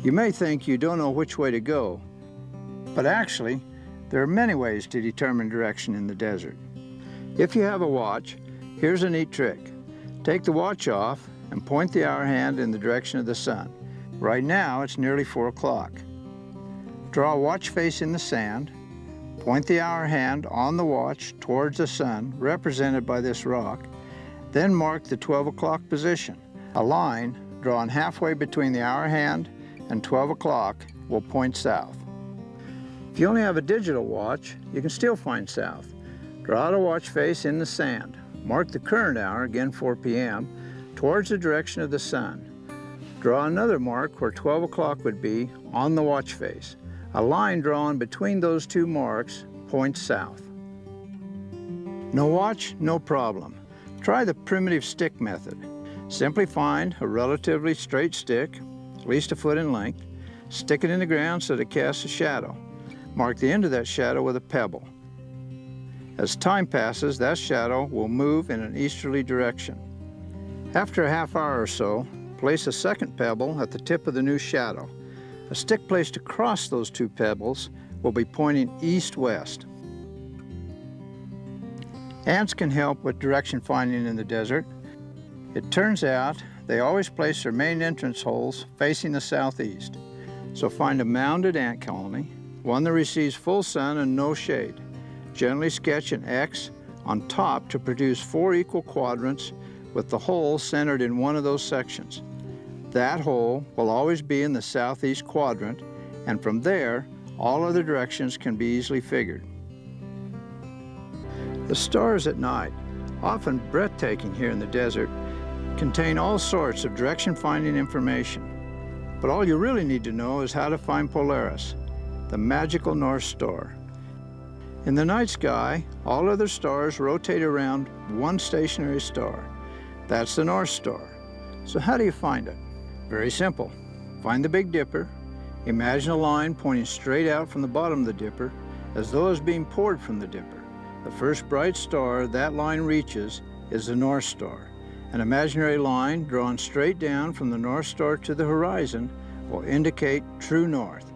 You may think you don't know which way to go, but actually, there are many ways to determine direction in the desert. If you have a watch, here's a neat trick. Take the watch off and point the hour hand in the direction of the sun. Right now, it's nearly 4 o'clock. Draw a watch face in the sand, point the hour hand on the watch towards the sun, represented by this rock, then mark the 12 o'clock position. A line drawn halfway between the hour hand and 12 o'clock will point south. If you only have a digital watch, you can still find south. Draw out a watch face in the sand. Mark the current hour, again 4 p.m., towards the direction of the sun. Draw another mark where 12 o'clock would be on the watch face. A line drawn between those two marks points south. No watch, no problem. Try the primitive stick method. Simply find a relatively straight stick, at least a foot in length, stick it in the ground so that it casts a shadow. Mark the end of that shadow with a pebble. As time passes, that shadow will move in an easterly direction. After a half hour or so, place a second pebble at the tip of the new shadow. A stick placed across those two pebbles will be pointing east-west. Ants can help with direction finding in the desert. It turns out they always place their main entrance holes facing the southeast. So find a mounded ant colony, one that receives full sun and no shade. Gently sketch an X on top to produce 4 equal quadrants with the hole centered in one of those sections. That hole will always be in the southeast quadrant, and from there, all other directions can be easily figured. The stars at night, often breathtaking here in the desert, contain all sorts of direction-finding information. But all you really need to know is how to find Polaris, the magical North Star. In the night sky, all other stars rotate around one stationary star. That's the North Star. So how do you find it? Very simple. Find the Big Dipper. Imagine a line pointing straight out from the bottom of the dipper, as though it's being poured from the dipper. The first bright star that line reaches is the North Star. An imaginary line drawn straight down from the North Star to the horizon will indicate true north.